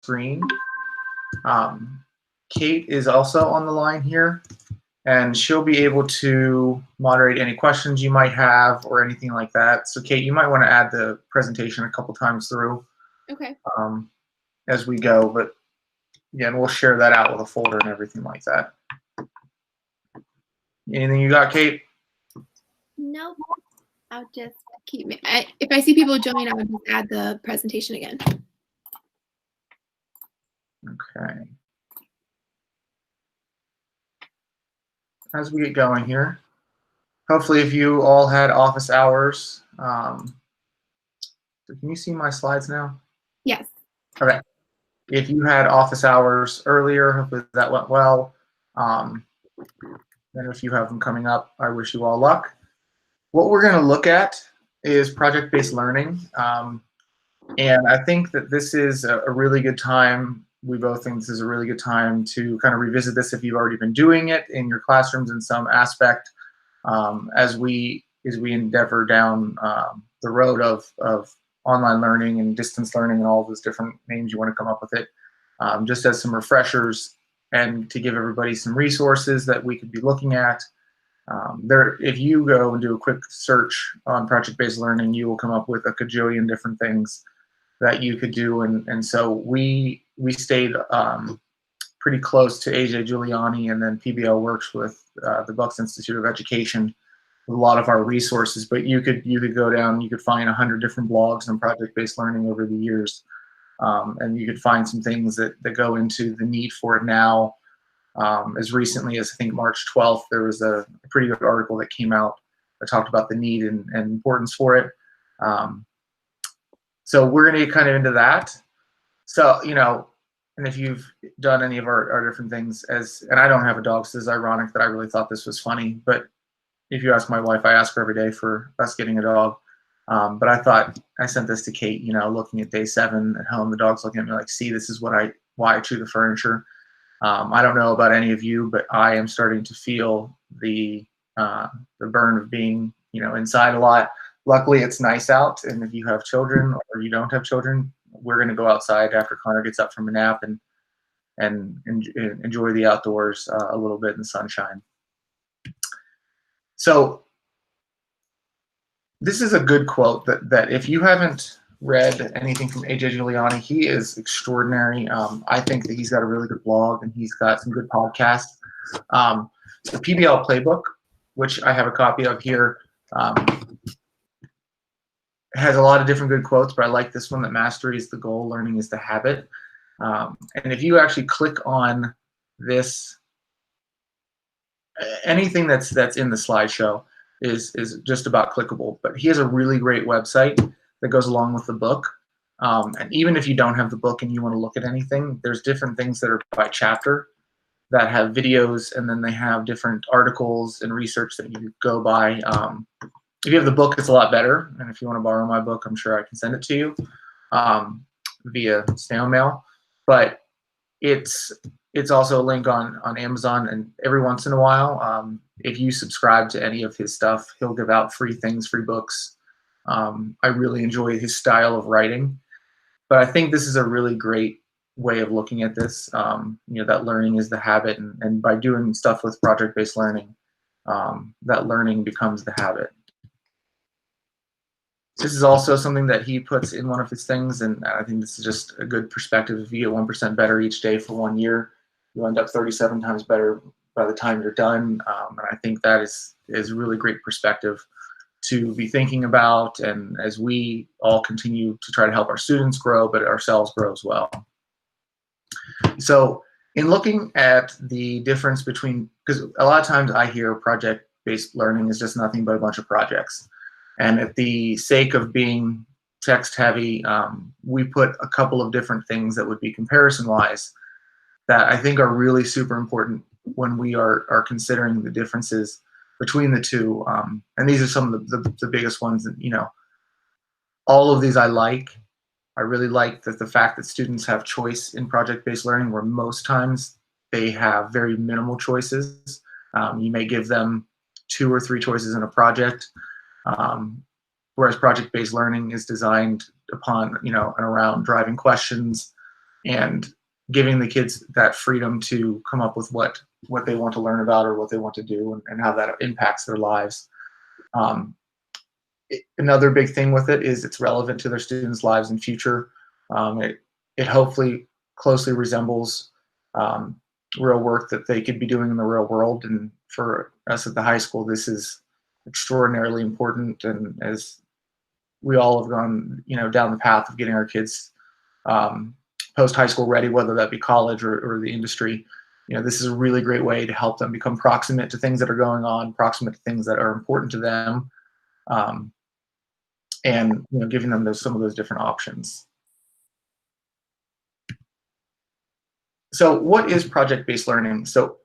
screen. Kate is also on the line here, and she'll be able to moderate any questions you might have or anything like that. So Kate, you might want to add the presentation a couple times through as we go, but again, we'll share that out with a folder and everything like that. Anything you got, Kate? Nope. I'll just keep me. If I see people join, I would just add the presentation again. Okay. As we get going here, hopefully if you all had office hours, so can you see my slides now? Yes. Okay. If you had office hours earlier, hopefully that went well. And if you have them coming up, I wish you all luck. What we're going to look at is project-based learning. And I think that this is a really good time. We both think this is a really good time to kind of revisit this if you've already been doing it in your classrooms in some aspect, as we endeavor down the road of online learning and distance learning and all those different names you want to come up with it, just as some refreshers and to give everybody some resources that we could be looking at. If you go and do a quick search on project-based learning, you will come up with a cajillion different things that you could do, and so we stayed pretty close to AJ Giuliani, and then PBL works with the Bucks Institute of Education with a lot of our resources. But you could go down, you could find 100 different blogs on project-based learning over the years, and you could find some things that go into the need for it now. As recently as I think March 12th, there was a pretty good article that came out that talked about the need and importance for it. So we're going to get kind of into that. So, and if you've done any of our different things, and I don't have a dog, so it's ironic that I really thought this was funny, but if you ask my wife, I ask her every day for us getting a dog. But I sent this to Kate, looking at day 7 at home, the dog's looking at me like, see, this is why I chew the furniture. I don't know about any of you, but I am starting to feel the burn of being, inside a lot. Luckily, it's nice out, and if you have children or you don't have children, we're going to go outside after Connor gets up from a nap and enjoy the outdoors a little bit in the sunshine. So this is a good quote that if you haven't read anything from AJ Giuliani, he is extraordinary. I think that he's got a really good blog and he's got some good podcasts. The PBL Playbook, which I have a copy of here, has a lot of different good quotes, but I like this one, that mastery is the goal, learning is the habit. And if you actually click on this, anything that's in the slideshow is just about clickable. But he has a really great website that goes along with the book. And even if you don't have the book and you want to look at anything, there's different things that are by chapter that have videos, and then they have different articles and research that you go by. If you have the book, it's a lot better. And if you want to borrow my book, I'm sure I can send it to you via snail mail. But it's also a link on Amazon, and every once in a while, if you subscribe to any of his stuff, he'll give out free things, free books. I really enjoy his style of writing, but I think this is a really great way of looking at this. That learning is the habit, and by doing stuff with project-based learning, that learning becomes the habit. This is also something that he puts in one of his things, and I think this is just a good perspective. If you get 1% better each day for 1 year, you end up 37 times better by the time you're done. And I think that is really great perspective to be thinking about, and as we all continue to try to help our students grow, but ourselves grow as well. So in looking at the difference between, because a lot of times I hear project-based learning is just nothing but a bunch of projects. And at the sake of being text heavy, we put a couple of different things that would be comparison-wise that I think are really super important when we are considering the differences between the two. And these are some of the biggest ones that, all of these I like. I really like the fact that students have choice in project-based learning, where most times they have very minimal choices. You may give them 2 or 3 choices in a project, whereas project-based learning is designed upon, and around driving questions, and giving the kids that freedom to come up with what they want to learn about or what they want to do, and how that impacts their lives. Another big thing with it is it's relevant to their students' lives and future. It hopefully closely resembles real work that they could be doing in the real world. And for us at the high school, this is extraordinarily important. And as we all have gone, down the path of getting our kids post high school ready, whether that be college or the industry, this is a really great way to help them become proximate to things that are going on, proximate to things that are important to them, and giving them some of those different options. So what is project-based learning? So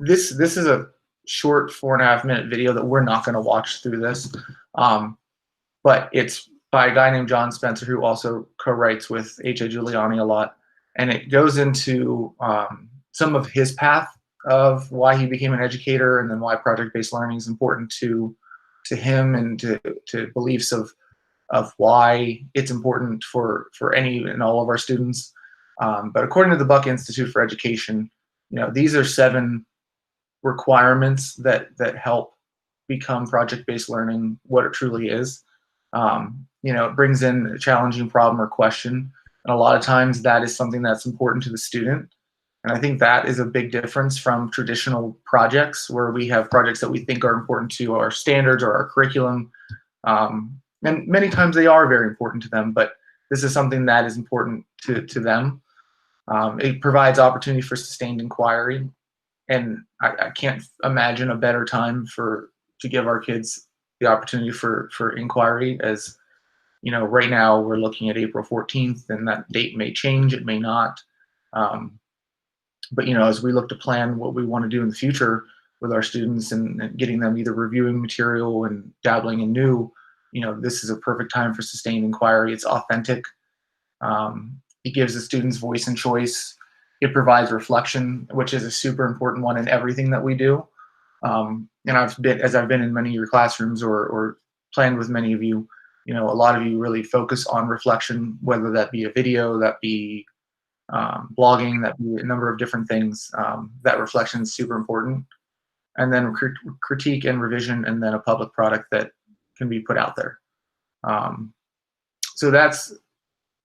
this is a short 4.5-minute video that we're not going to watch through this, but it's by a guy named John Spencer, who also co-writes with H.A. Giuliani a lot, and it goes into some of his path of why he became an educator, and then why project-based learning is important to him, and to beliefs of why it's important for any and all of our students. But according to the Buck Institute for Education, these are 7 requirements that help become project-based learning what it truly is. It brings in a challenging problem or question, and a lot of times that is something that's important to the student. And I think that is a big difference from traditional projects, where we have projects that we think are important to our standards or our curriculum. And many times they are very important to them, but this is something that is important to them. It provides opportunity for sustained inquiry, and I can't imagine a better time to give our kids the opportunity for inquiry. As right now we're looking at April 14th, and that date may change, it may not. But as we look to plan what we want to do in the future with our students, and getting them either reviewing material and dabbling in new, this is a perfect time for sustained inquiry. It's authentic. It gives the students voice and choice. It provides reflection, which is a super important one in everything that we do. And as I've been in many of your classrooms or planned with many of you, a lot of you really focus on reflection, whether that be a video, that be blogging, that be a number of different things. That reflection is super important. And then critique and revision, and then a public product that can be put out there. So that's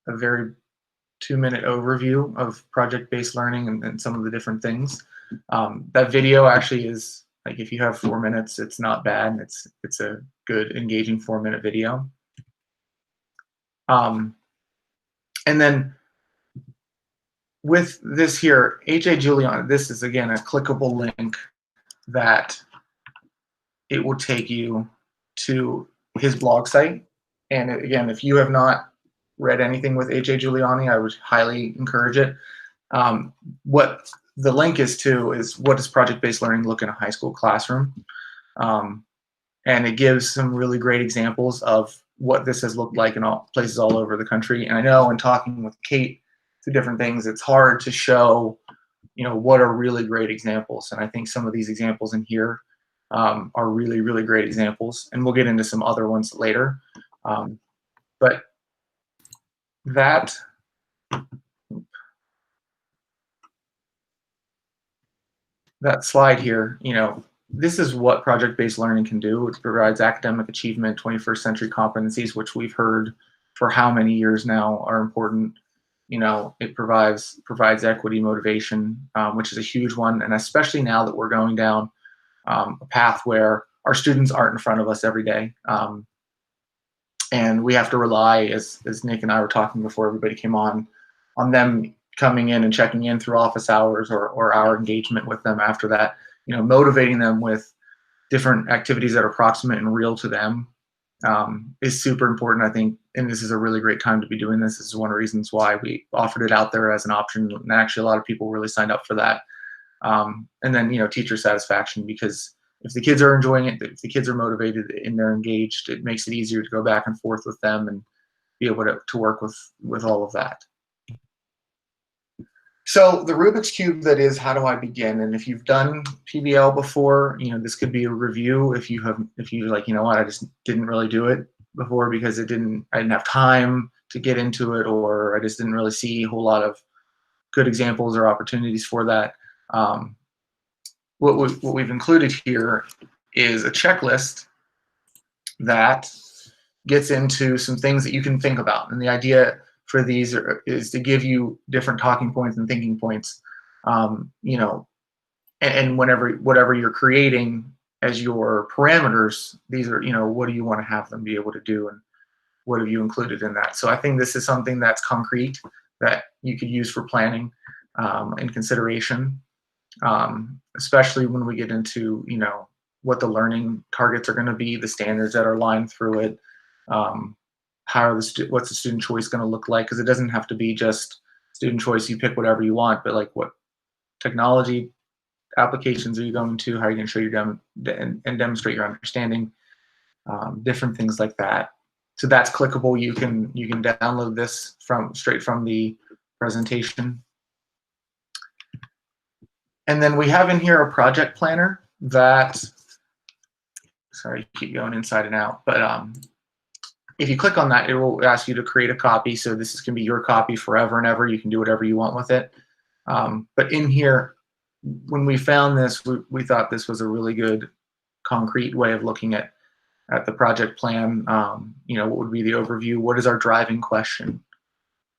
a very 2-minute overview of project-based learning and some of the different things. That video actually is, like, if you have 4 minutes, it's not bad. It's a good, engaging 4-minute video. And then with this here, H.A. Giuliani, this is again a clickable link that it will take you to his blog site. And again, if you have not read anything with H.A. Giuliani, I would highly encourage it. What the link is to is, what does project-based learning look in a high school classroom? And it gives some really great examples of what this has looked like in all places all over the country. And I know in talking with Kate to different things, it's hard to show, what are really great examples. And I think some of these examples in here are really, really great examples. And we'll get into some other ones later. But that slide here, this is what project-based learning can do. It provides academic achievement, 21st century competencies, which we've heard for how many years now are important. It provides equity, motivation, which is a huge one. And especially now that we're going down a path where our students aren't in front of us every day. And we have to rely, as Nick and I were talking before everybody came on them coming in and checking in through office hours, or our engagement with them after that, motivating them with different activities that are proximate and real to them is super important, I think. And this is a really great time to be doing this. This is one of the reasons why we offered it out there as an option. And actually a lot of people really signed up for that. And then, teacher satisfaction, because if the kids are enjoying it, if the kids are motivated and they're engaged, it makes it easier to go back and forth with them and be able to work with all of that. So the Rubik's Cube, that is, how do I begin? And if you've done PBL before, this could be a review. If you're like, what, I just didn't really do it before because I didn't have time to get into it, or I just didn't really see a whole lot of good examples or opportunities for that. What we've included here is a checklist that gets into some things that you can think about. And the idea for these is to give you different talking points and thinking points, you know, and whatever you're creating as your parameters, these are, you know, what do you want to have them be able to do, and what have you included in that? So I think this is something that's concrete that you could use for planning and consideration, especially when we get into, you know, what the learning targets are going to be, the standards that are lined through it, what's the student choice going to look like? Because it doesn't have to be just student choice, you pick whatever you want, but like what technology applications are you going to, how are you going to show your and demonstrate your understanding, different things like that. So that's clickable. You can download this straight from the presentation. And then we have in here a project planner that, sorry, keep going inside and out, but if you click on that, it will ask you to create a copy. So this can be your copy forever and ever. You can do whatever you want with it. But in here, when we found this, we thought this was a really good concrete way of looking at the project plan. You know, what would be the overview? What is our driving question?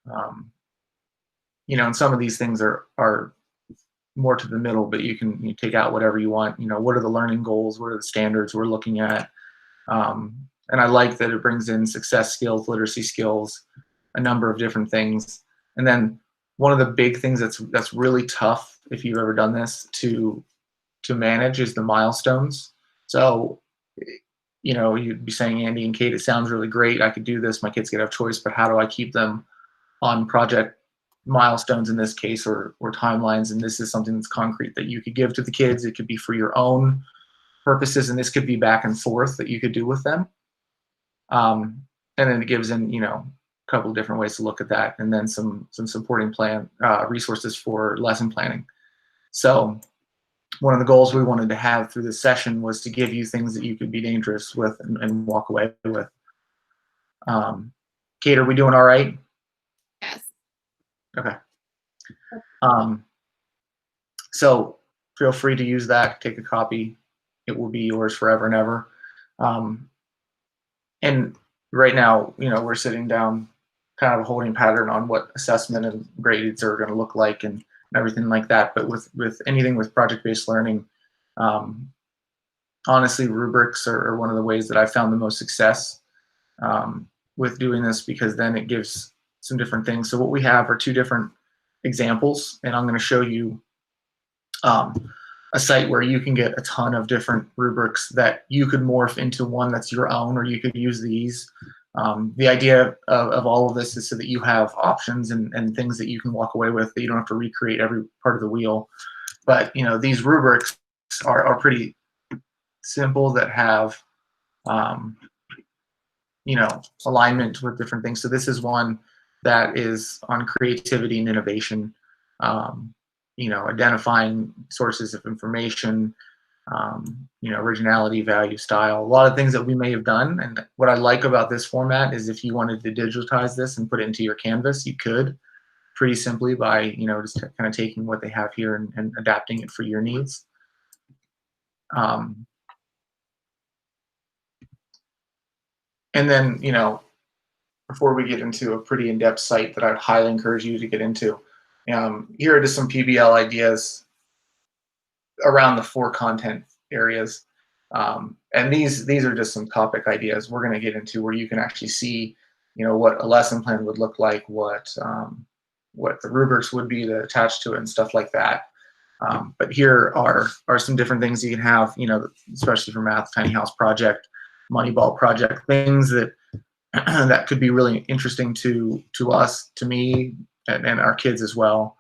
You know, and some of these things are more to the middle, but you take out whatever you want. You know, what are the learning goals? What are the standards we're looking at? And I like that it brings in success skills, literacy skills, a number of different things. And then one of the big things that's really tough, if you've ever done this, to manage is the milestones. So, you know, you'd be saying, Andy and Kate, it sounds really great. I could do this. My kids could have choice, but how do I keep them on project milestones in this case, or timelines? And this is something that's concrete that you could give to the kids. It could be for your own purposes, and this could be back and forth that you could do with them. And then it gives in, you know, a couple of different ways to look at that, and then some supporting plan resources for lesson planning. So one of the goals we wanted to have through this session was to give you things that you could be dangerous with and walk away with. Kate, are we doing all right? Yes. Okay. So feel free to use that, take a copy. It will be yours forever and ever. And right now, you know, we're sitting down kind of a holding pattern on what assessment and grades are going to look like and everything like that. But with anything with project-based learning, honestly, rubrics are one of the ways that I've found the most success with doing this, because then it gives some different things. So what we have are two different examples, and I'm going to show you a site where you can get a ton of different rubrics that you could morph into one that's your own, or you could use these. The idea of all of this is so that you have options and things that you can walk away with, that you don't have to recreate every part of the wheel. But, you know, these rubrics are pretty simple, that have, you know, alignment with different things. So this is one that is on creativity and innovation, you know, identifying sources of information, you know, originality, value, style, a lot of things that we may have done. And what I like about this format is if you wanted to digitize this and put it into your Canvas, you could pretty simply by, you know, just kind of taking what they have here and adapting it for your needs. And then, you know, before we get into a pretty in-depth site that I'd highly encourage you to get into, here are just some PBL ideas around the 4 content areas. And these are just some topic ideas we're going to get into, where you can actually see, you know, what a lesson plan would look like, what the rubrics would be to attach to it and stuff like that. But here are some different things you can have, you know, especially for math, tiny house project, Moneyball project, things that that could be really interesting to us, to me, and our kids as well.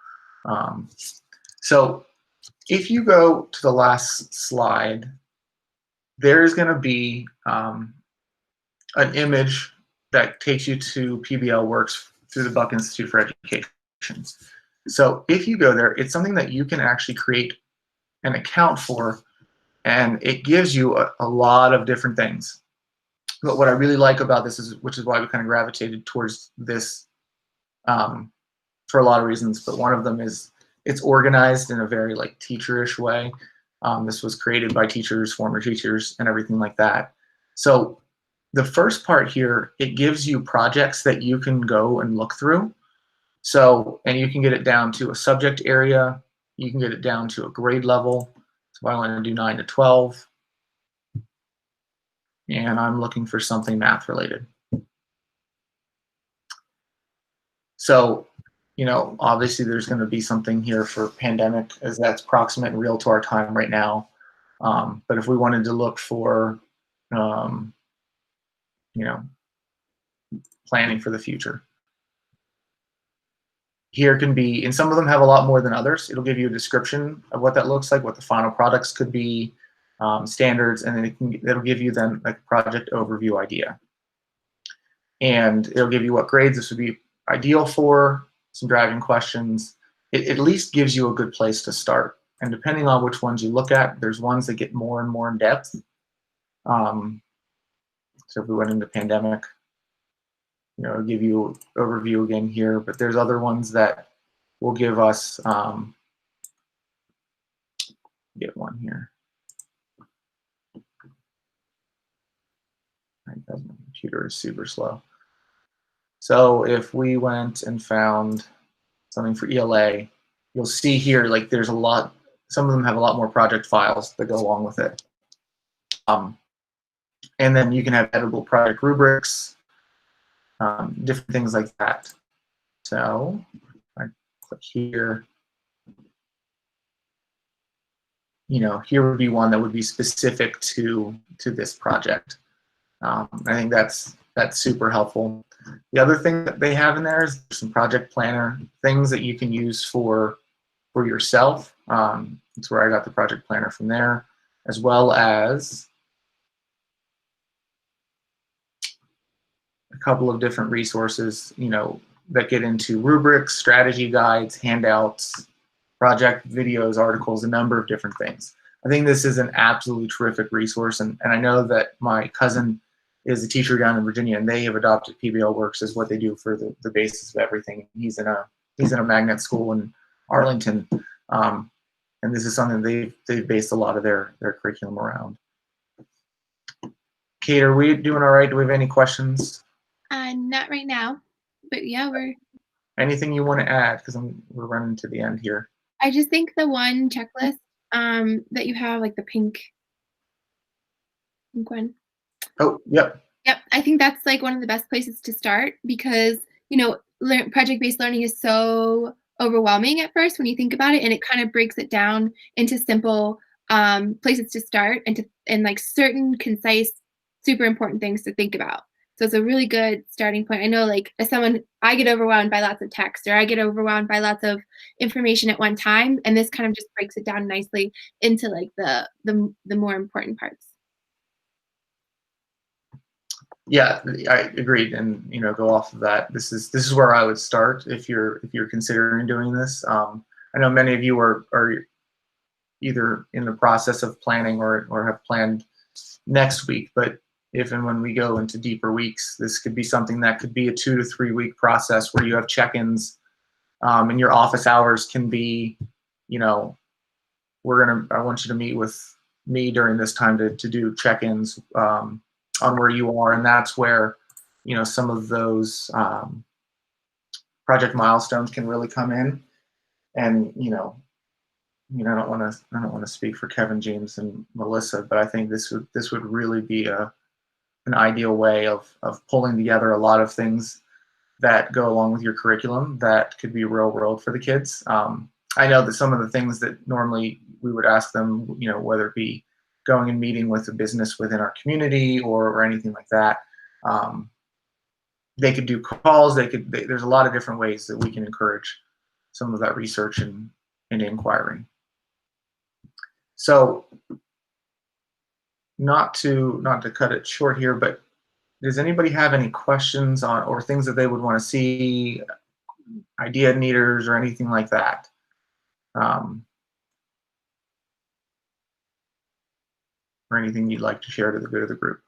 So if you go to the last slide, there's going to be an image that takes you to PBL Works through the Buck Institute for Education. So if you go there, it's something that you can actually create an account for, and it gives you a lot of different things. But what I really like about this is, which is why we kind of gravitated towards this for a lot of reasons, but one of them is it's organized in a very like teacherish way. This was created by teachers, former teachers, and everything like that. So the first part here, it gives you projects that you can go and look through. So, and you can get it down to a subject area. You can get it down to a grade level. So if I want to do 9 to 12, and I'm looking for something math related. So, you know, obviously there's going to be something here for pandemic, as that's proximate and real to our time right now. But if we wanted to look for, you know, planning for the future, here can be, and some of them have a lot more than others. It'll give you a description of what that looks like, what the final products could be, standards, and then it'll give you then like a project overview idea. And it'll give you what grades this would be ideal for, some driving questions. It at least gives you a good place to start. And depending on which ones you look at, there's ones that get more and more in depth. So if we went into pandemic, you know, it'll give you an overview again here, but there's other ones that will give us, get one here. My computer is super slow. So if we went and found something for ELA, you'll see here, like there's a lot, some of them have a lot more project files that go along with it. And then you can have editable project rubrics, different things like that. So I click here, you know, here would be one that would be specific to this project. I think that's super helpful. The other thing that they have in there is some project planner things that you can use for yourself. That's where I got the project planner from there, as well as a couple of different resources, you know, that get into rubrics, strategy guides, handouts, project videos, articles, a number of different things. I think this is an absolutely terrific resource, and I know that my cousin is a teacher down in Virginia, and they have adopted PBL Works as what they do for the basis of everything. He's in a magnet school in Arlington, and this is something they've based a lot of their curriculum around. Kate, are we doing all right? Do we have any questions? Not right now, but yeah, Anything you want to add? Because we're running to the end here. I just think the one checklist that you have, like the pink one. Oh, yep. Yep, I think that's like one of the best places to start because, you know, project-based learning is so overwhelming at first when you think about it, and it kind of breaks it down into simple places to start and like certain concise, super important things to think about. So it's a really good starting point. I know, like, as someone, I get overwhelmed by lots of text, or I get overwhelmed by lots of information at one time, and this kind of just breaks it down nicely into like the more important parts. Yeah, I agreed, and you know, go off of that. This is where I would start if you're considering doing this. I know many of you are either in the process of planning or have planned next week, but if and when we go into deeper weeks, this could be something that could be a 2 to 3 week process where you have check-ins, and your office hours can be, you know, I want you to meet with me during this time to do check-ins on where you are, and that's where, you know, some of those project milestones can really come in. And I don't want to speak for Kevin, James, and Melissa, but I think this would really be an ideal way of pulling together a lot of things that go along with your curriculum that could be real world for the kids. I know that some of the things that normally we would ask them, you know, whether it be going and meeting with a business within our community or anything like that, they could do calls. There's a lot of different ways that we can encourage some of that research and inquiry. So not to cut it short here, but does anybody have any questions on or things that they would want to see, idea needers or anything like that? Or anything you'd like to share to the good of the group?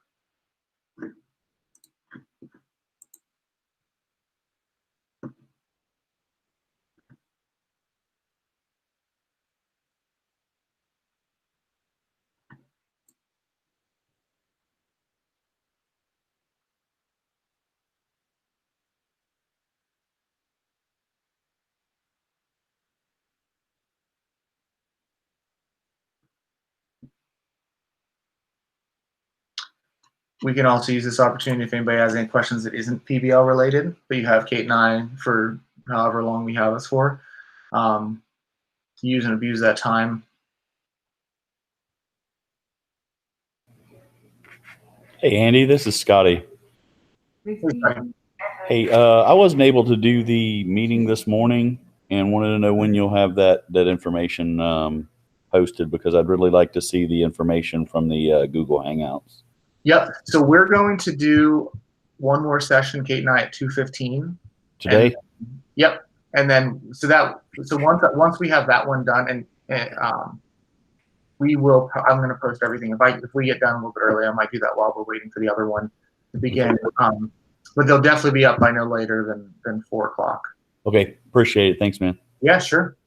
we can also use this opportunity if anybody has any questions that isn't PBL related, but you have Kate and I for however long we have us for, to use and abuse that time. Hey, Andy, this is Scotty. Hey, I wasn't able to do the meeting this morning and wanted to know when you'll have that information posted, because I'd really like to see the information from the Google Hangouts. Yep. So we're going to do one more session, Kate and I, at 2:15 Today? Yep. And then once we have that one done, and we will. I'm going to post everything. If we get done a little bit early, I might do that while we're waiting for the other one to begin. But they'll definitely be up by no later than 4 o'clock. Okay, appreciate it. Thanks, man. Yeah, sure.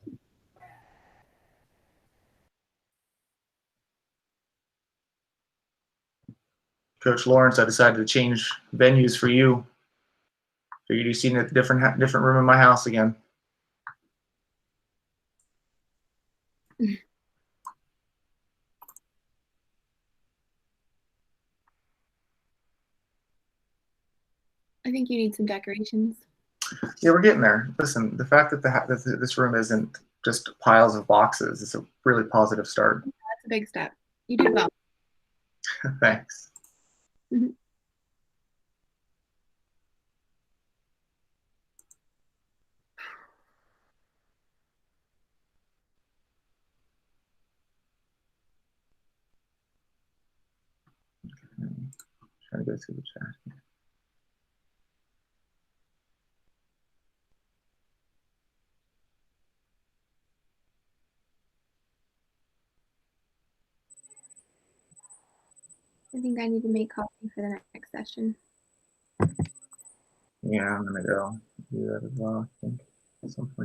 Coach Lawrence, I decided to change venues for you. Figured you've seen a different room in my house again. I think you need some decorations. Yeah, we're getting there. Listen, the fact that this room isn't just piles of boxes is a really positive start. That's a big step. You did well. Thanks. Mhm. Trying to go through the chat. I think I need to make coffee for the next session. Yeah, I'm gonna go do that as well, I think, at some point.